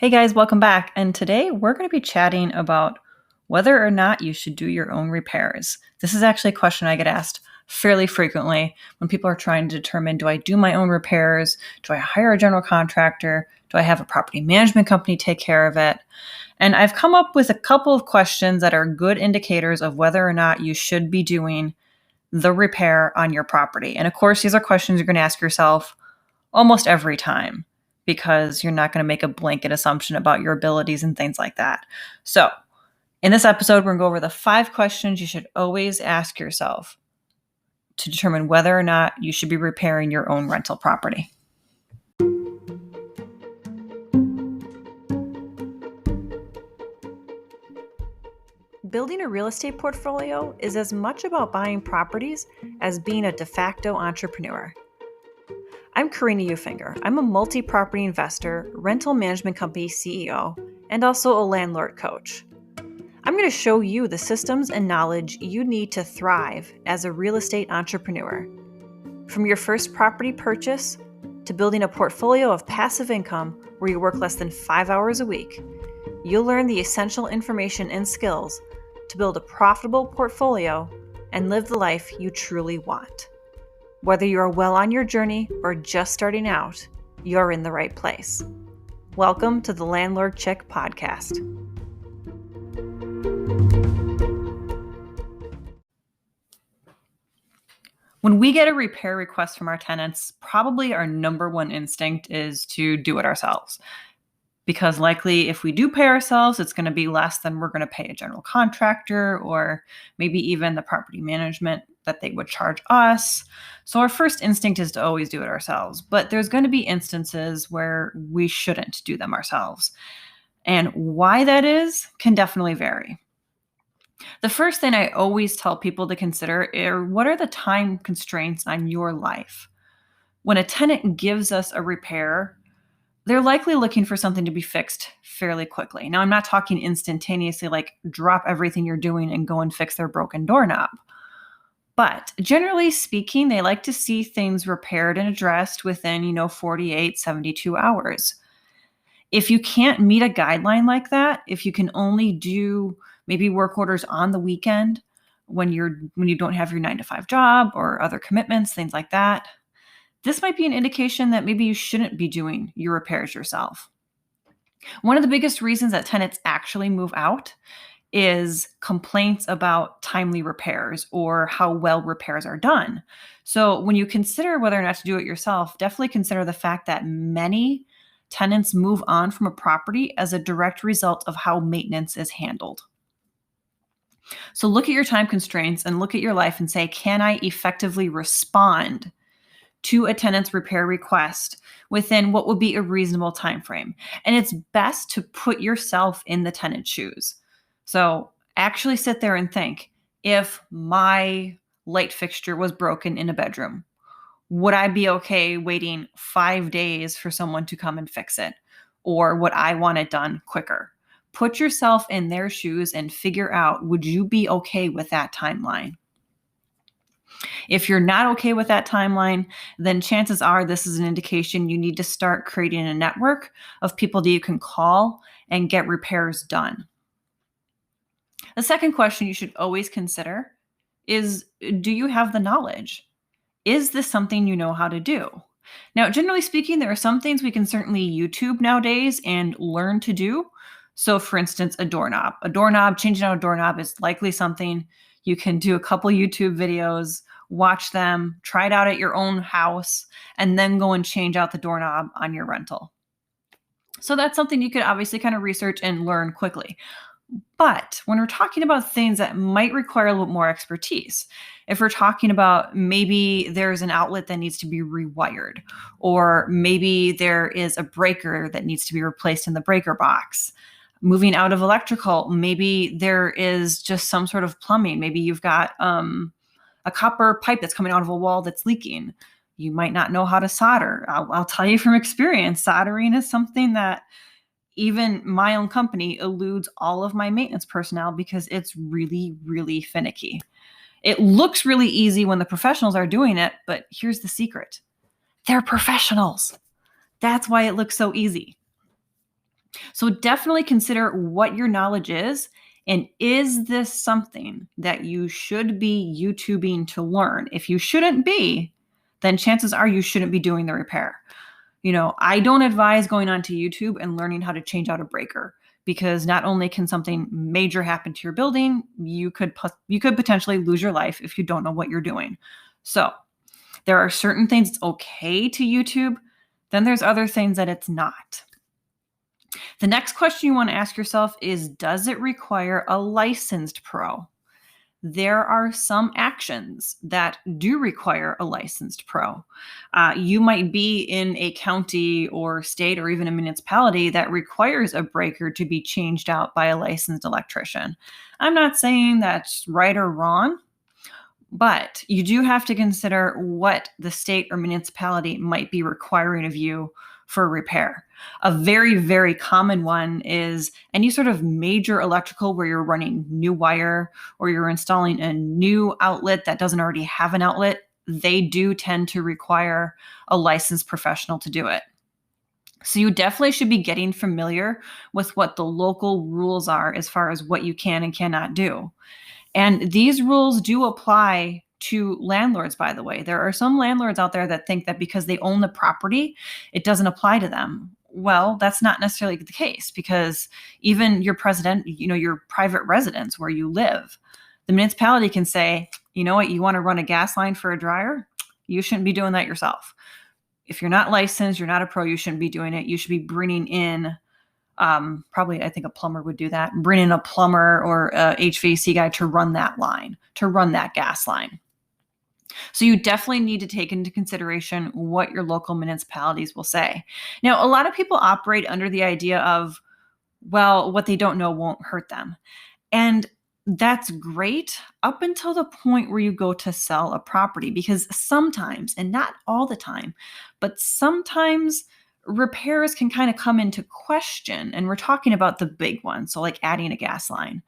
Hey guys, welcome back. And today we're going to be chatting about whether or not you should do your own repairs. This is actually a question I get asked fairly frequently when people are trying to determine, do I do my own repairs? Do I hire a general contractor? Do I have a property management company take care of it? And I've come up with a couple of questions that are good indicators of whether or not you should be doing the repair on your property. And of course, these are questions you're going to ask yourself almost every time, because you're not going to make a blanket assumption about your abilities and things like that. So, in this episode, we're going to go over the 5 questions you should always ask yourself to determine whether or not you should be repairing your own rental property. Building a real estate portfolio is as much about buying properties as being a de facto entrepreneur. I'm Karina Ufinger. I'm a multi-property investor, rental management company CEO, and also a landlord coach. I'm going to show you the systems and knowledge you need to thrive as a real estate entrepreneur. From your first property purchase to building a portfolio of passive income where you work less than 5 hours a week, you'll learn the essential information and skills to build a profitable portfolio and live the life you truly want. Whether you are well on your journey or just starting out, you're in the right place. Welcome to the Landlord Chick podcast. When we get a repair request from our tenants, probably our number one instinct is to do it ourselves. Because likely if we do pay ourselves, it's going to be less than we're going to pay a general contractor or maybe even the property management that they would charge us. So our first instinct is to always do it ourselves, but there's going to be instances where we shouldn't do them ourselves. And why that is can definitely vary. The first thing I always tell people to consider are what are the time constraints on your life? When a tenant gives us a repair, they're likely looking for something to be fixed fairly quickly. Now, I'm not talking instantaneously, like drop everything you're doing and go and fix their broken doorknob. But generally speaking, they like to see things repaired and addressed within, 48, 72 hours. If you can't meet a guideline like that, if you can only do maybe work orders on the weekend when you don't have your 9-to-5 job or other commitments, things like that, this might be an indication that maybe you shouldn't be doing your repairs yourself. One of the biggest reasons that tenants actually move out is complaints about timely repairs or how well repairs are done. So when you consider whether or not to do it yourself, definitely consider the fact that many tenants move on from a property as a direct result of how maintenance is handled. So look at your time constraints and look at your life and say, can I effectively respond to a tenant's repair request within what would be a reasonable time frame? And it's best to put yourself in the tenant's shoes. So actually sit there and think, if my light fixture was broken in a bedroom, would I be okay waiting 5 days for someone to come and fix it? Or would I want it done quicker? Put yourself in their shoes and figure out, would you be okay with that timeline? If you're not okay with that timeline, then chances are this is an indication you need to start creating a network of people that you can call and get repairs done. The second question you should always consider is, do you have the knowledge? Is this something you know how to do? Now, generally speaking, there are some things we can certainly YouTube nowadays and learn to do. So for instance, a doorknob. Changing out a doorknob is likely something you can do a couple YouTube videos, watch them, try it out at your own house, and then go and change out the doorknob on your rental. So that's something you could obviously kind of research and learn quickly. But when we're talking about things that might require a little more expertise, if we're talking about maybe there's an outlet that needs to be rewired, or maybe there is a breaker that needs to be replaced in the breaker box, moving out of electrical, maybe there is just some sort of plumbing. Maybe you've got a copper pipe that's coming out of a wall that's leaking. You might not know how to solder. I'll tell you from experience, soldering is something that even my own company eludes all of my maintenance personnel because it's really, really finicky. It looks really easy when the professionals are doing it, but here's the secret. They're professionals. That's why it looks so easy. So definitely consider what your knowledge is, and is this something that you should be YouTubing to learn? If you shouldn't be, then chances are you shouldn't be doing the repair. I don't advise going onto YouTube and learning how to change out a breaker, because not only can something major happen to your building, you could potentially lose your life if you don't know what you're doing. So there are certain things it's okay to YouTube, then there's other things that it's not. The next question you want to ask yourself is, does it require a licensed pro? There are some actions that do require a licensed pro. You might be in a county or state or even a municipality that requires a breaker to be changed out by a licensed electrician. I'm not saying that's right or wrong, but you do have to consider what the state or municipality might be requiring of you for repair. A very, very common one is any sort of major electrical where you're running new wire or you're installing a new outlet that doesn't already have an outlet. They do tend to require a licensed professional to do it. So you definitely should be getting familiar with what the local rules are as far as what you can and cannot do. And these rules do apply to landlords, by the way. There are some landlords out there that think that because they own the property, it doesn't apply to them. Well, that's not necessarily the case, because even your your private residence where you live, the municipality can say, you know what, you want to run a gas line for a dryer? You shouldn't be doing that yourself. If you're not licensed, you're not a pro, you shouldn't be doing it. You should be bringing in probably, I think a plumber would do that. Bring in a plumber or a HVAC guy to run that line, to run that gas line. So you definitely need to take into consideration what your local municipalities will say. Now, a lot of people operate under the idea of, well, what they don't know won't hurt them. And that's great up until the point where you go to sell a property, because sometimes, and not all the time, but sometimes repairs can kind of come into question. And we're talking about the big ones. So like adding a gas line.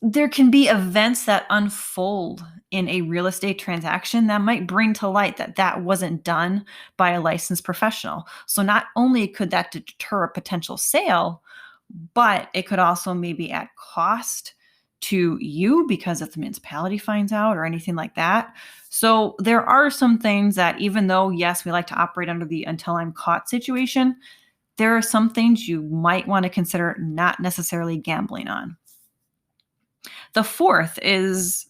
There can be events that unfold in a real estate transaction that might bring to light that that wasn't done by a licensed professional. So not only could that deter a potential sale, but it could also maybe add cost to you because if the municipality finds out or anything like that. So there are some things that, even though, yes, we like to operate under the until I'm caught situation, there are some things you might want to consider not necessarily gambling on. The fourth is,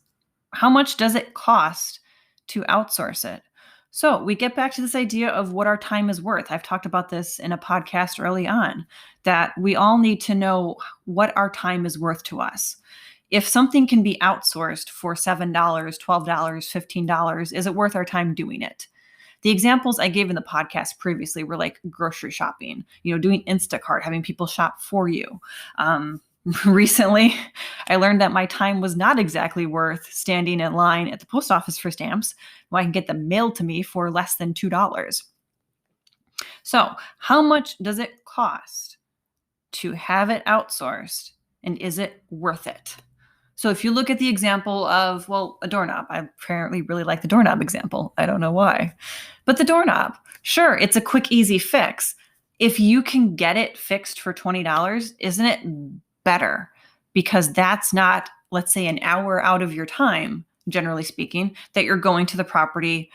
how much does it cost to outsource it? So we get back to this idea of what our time is worth. I've talked about this in a podcast early on, that we all need to know what our time is worth to us. If something can be outsourced for $7, $12, $15, is it worth our time doing it? The examples I gave in the podcast previously were like grocery shopping, doing Instacart, having people shop for you. Recently, I learned that my time was not exactly worth standing in line at the post office for stamps when I can get them mailed to me for less than $2. So, how much does it cost to have it outsourced, and is it worth it? So if you look at the example of, a doorknob, I apparently really like the doorknob example. I don't know why. But the doorknob, sure, it's a quick, easy fix. If you can get it fixed for $20, isn't it better? Because that's not, let's say, an hour out of your time, generally speaking, that you're going to the property,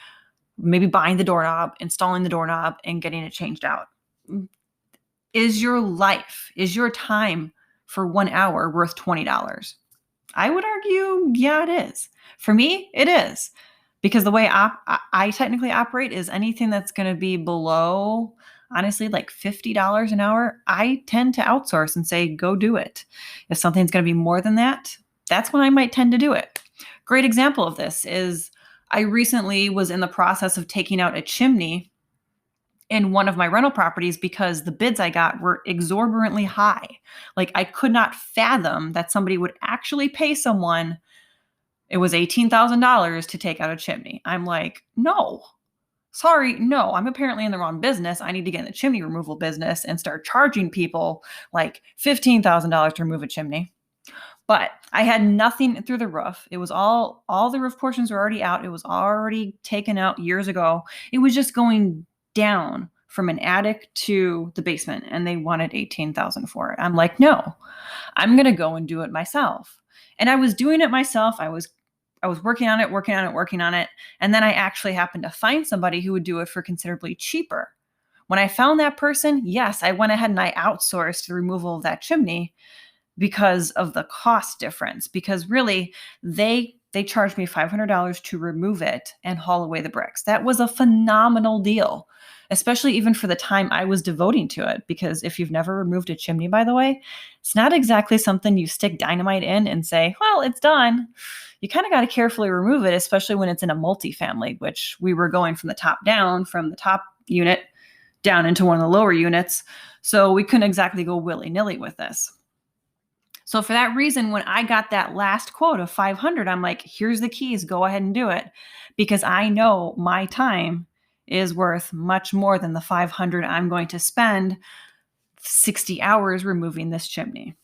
maybe buying the doorknob, installing the doorknob, and getting it changed out. Is your life, is your time for 1 hour worth $20? I would argue, yeah, it is. For me, it is. Because the way I technically operate is anything that's going to be below, honestly, like $50 an hour, I tend to outsource and say, go do it. If something's going to be more than that, that's when I might tend to do it. Great example of this is I recently was in the process of taking out a chimney in one of my rental properties because the bids I got were exorbitantly high. Like, I could not fathom that somebody would actually pay someone, it was $18,000 to take out a chimney. I'm like, no, sorry, no, I'm apparently in the wrong business. I need to get in the chimney removal business and start charging people like $15,000 to remove a chimney. But I had nothing through the roof. It was all the roof portions were already out. It was already taken out years ago. It was just going down from an attic to the basement, and they wanted $18,000 for it. I'm like, no, I'm going to go and do it myself. And I was doing it myself. I was working on it. And then I actually happened to find somebody who would do it for considerably cheaper. When I found that person, yes, I went ahead and I outsourced the removal of that chimney because of the cost difference. Because really, they charged me $500 to remove it and haul away the bricks. That was a phenomenal deal, especially even for the time I was devoting to it. Because if you've never removed a chimney, by the way, it's not exactly something you stick dynamite in and say, well, it's done. You kind of got to carefully remove it, especially when it's in a multifamily, which we were going from the top down, from the top unit down into one of the lower units. So we couldn't exactly go willy-nilly with this. So for that reason, when I got that last quote of 500, I'm like, here's the keys, go ahead and do it. Because I know my time is worth much more than the 500 I'm going to spend 60 hours removing this chimney.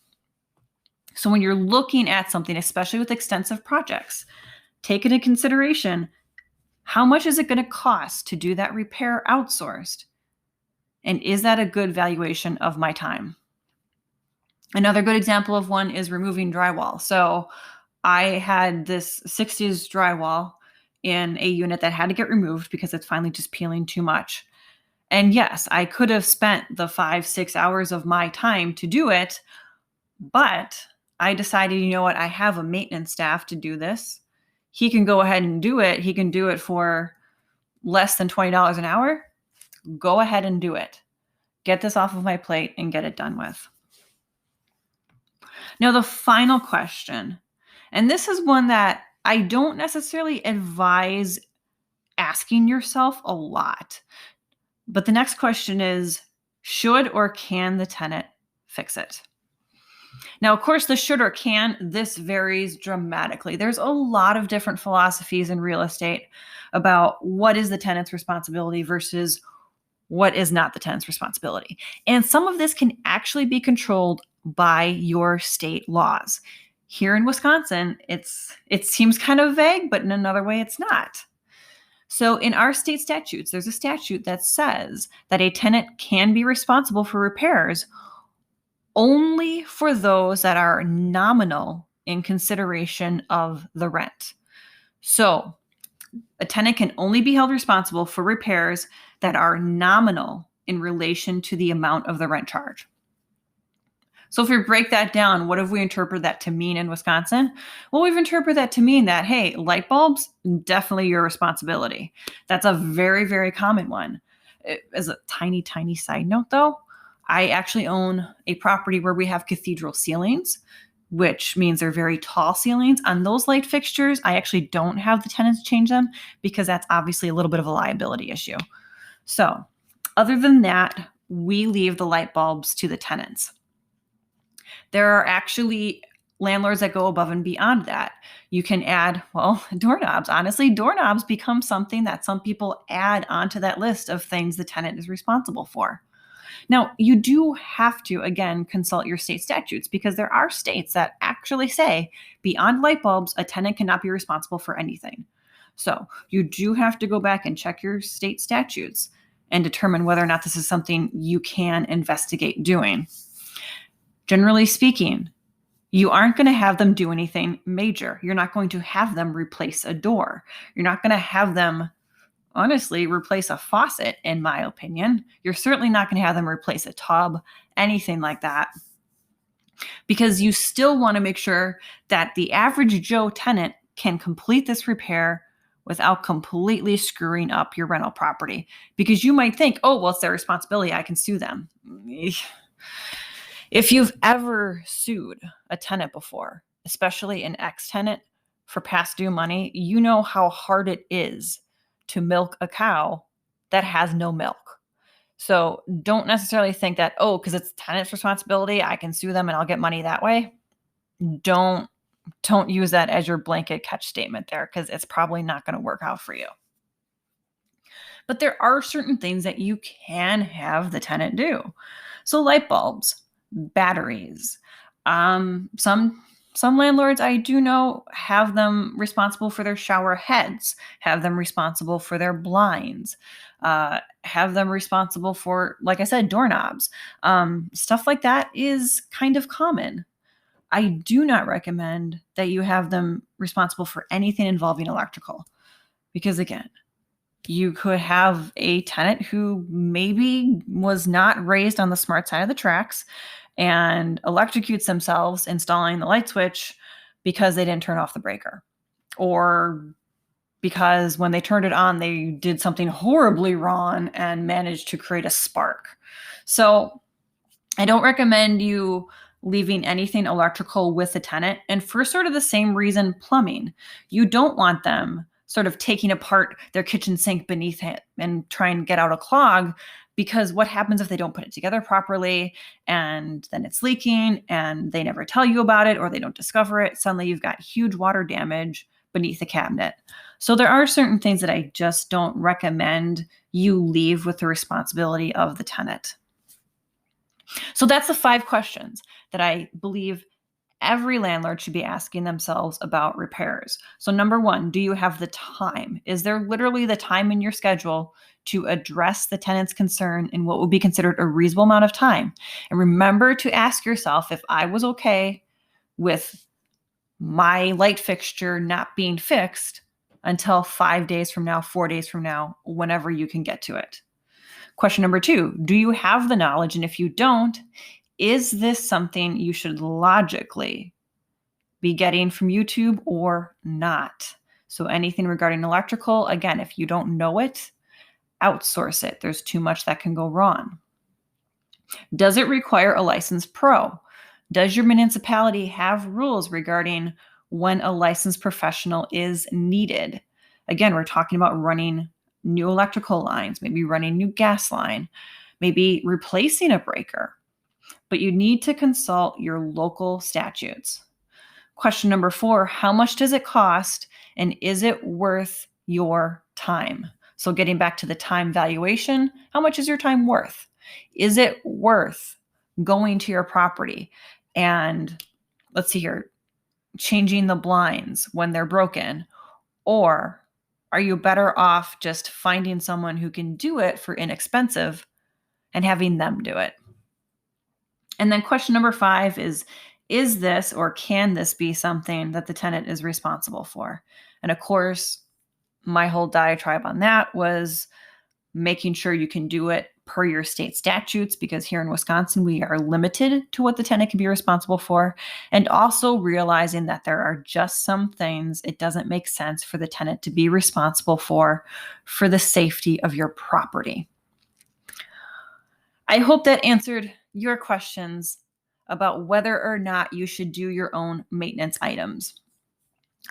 So when you're looking at something, especially with extensive projects, take into consideration, how much is it going to cost to do that repair outsourced? And is that a good valuation of my time? Another good example of one is removing drywall. So I had this 60s drywall in a unit that had to get removed because it's finally just peeling too much. And yes, I could have spent the 5-6 hours of my time to do it, but I decided, you know what, I have a maintenance staff to do this. He can go ahead and do it. He can do it for less than $20 an hour. Go ahead and do it. Get this off of my plate and get it done with. Now, the final question, and this is one that I don't necessarily advise asking yourself a lot, but the next question is, should or can the tenant fix it? Now, of course, the should or can, this varies dramatically. There's a lot of different philosophies in real estate about what is the tenant's responsibility versus what is not the tenant's responsibility. And some of this can actually be controlled by your state laws. Here in Wisconsin, it seems kind of vague, but in another way, it's not. So in our state statutes, there's a statute that says that a tenant can be responsible for repairs only for those that are nominal in consideration of the rent. So a tenant can only be held responsible for repairs that are nominal in relation to the amount of the rent charge. So if we break that down, what have we interpreted that to mean in Wisconsin? Well, we've interpreted that to mean that, hey, light bulbs, definitely your responsibility. That's a very, very common one. As a tiny, tiny side note, though, I actually own a property where we have cathedral ceilings, which means they're very tall ceilings. On those light fixtures, I actually don't have the tenants change them because that's obviously a little bit of a liability issue. So other than that, we leave the light bulbs to the tenants. There are actually landlords that go above and beyond that. You can add, well, doorknobs. Honestly, doorknobs become something that some people add onto that list of things the tenant is responsible for. Now, you do have to, again, consult your state statutes because there are states that actually say beyond light bulbs, a tenant cannot be responsible for anything. So you do have to go back and check your state statutes and determine whether or not this is something you can investigate doing. Generally speaking, you aren't going to have them do anything major. You're not going to have them replace a door. You're not going to have them, honestly, replace a faucet, in my opinion. You're certainly not going to have them replace a tub, anything like that. Because you still want to make sure that the average Joe tenant can complete this repair without completely screwing up your rental property. Because you might think, oh, well, it's their responsibility. I can sue them. If you've ever sued a tenant before, especially an ex-tenant for past due money, you know how hard it is to milk a cow that has no milk. So don't necessarily think that, oh, because it's tenant's responsibility, I can sue them and I'll get money that way. Don't use that as your blanket catch statement there, because it's probably not going to work out for you. But there are certain things that you can have the tenant do. So light bulbs, batteries. Some landlords I do know have them responsible for their shower heads, have them responsible for their blinds. Have them responsible for, like I said, doorknobs. Stuff like that is kind of common. I do not recommend that you have them responsible for anything involving electrical, because again, you could have a tenant who maybe was not raised on the smart side of the tracks and electrocutes themselves installing the light switch because they didn't turn off the breaker, or because when they turned it on, they did something horribly wrong and managed to create a spark. So I don't recommend you leaving anything electrical with the tenant. And for sort of the same reason, plumbing. You don't want them sort of taking apart their kitchen sink beneath it and try and get out a clog, because what happens if they don't put it together properly and then it's leaking and they never tell you about it or they don't discover it? Suddenly you've got huge water damage beneath the cabinet. So there are certain things that I just don't recommend you leave with the responsibility of the tenant. So that's the 5 questions that I believe every landlord should be asking themselves about repairs. So number 1, do you have the time? Is there literally the time in your schedule to address the tenant's concern in what would be considered a reasonable amount of time? And remember to ask yourself, if I was okay with my light fixture not being fixed until 5 days from now, 4 days from now, whenever you can get to it. Question number 2, do you have the knowledge? And if you don't, is this something you should logically be getting from YouTube or not? So anything regarding electrical, again, if you don't know it, outsource it. There's too much that can go wrong. Does it require a licensed pro? Does your municipality have rules regarding when a licensed professional is needed? Again, we're talking about running new electrical lines, maybe running new gas line, maybe replacing a breaker. But you need to consult your local statutes. Question number 4, how much does it cost and is it worth your time? So getting back to the time valuation, how much is your time worth? Is it worth going to your property and, let's see here, changing the blinds when they're broken? Or are you better off just finding someone who can do it for inexpensive and having them do it? And then question number 5 is this or can this be something that the tenant is responsible for? And of course, my whole diatribe on that was making sure you can do it per your state statutes, because here in Wisconsin, we are limited to what the tenant can be responsible for. And also realizing that there are just some things it doesn't make sense for the tenant to be responsible for the safety of your property. I hope that answered your questions about whether or not you should do your own maintenance items.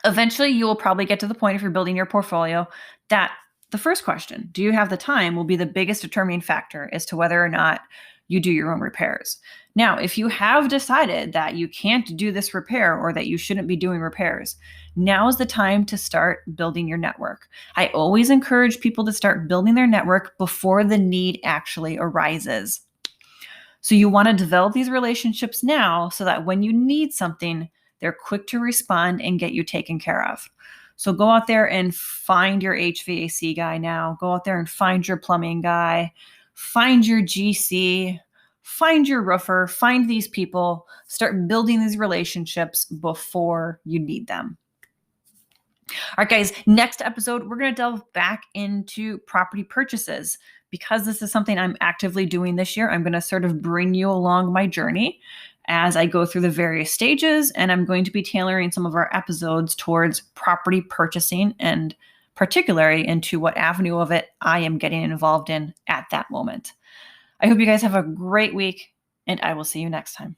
Eventually, you will probably get to the point, if you're building your portfolio, that the first question, do you have the time, will be the biggest determining factor as to whether or not you do your own repairs. Now, if you have decided that you can't do this repair or that you shouldn't be doing repairs, now is the time to start building your network. I always encourage people to start building their network before the need actually arises. So you want to develop these relationships now so that when you need something, they're quick to respond and get you taken care of. So go out there and find your HVAC guy now. Go out there and find your plumbing guy. Find your GC. Find your roofer. Find these people. Start building these relationships before you need them. All right, guys, next episode, we're going to delve back into property purchases. Because this is something I'm actively doing this year, I'm going to sort of bring you along my journey as I go through the various stages, and I'm going to be tailoring some of our episodes towards property purchasing and particularly into what avenue of it I am getting involved in at that moment. I hope you guys have a great week, and I will see you next time.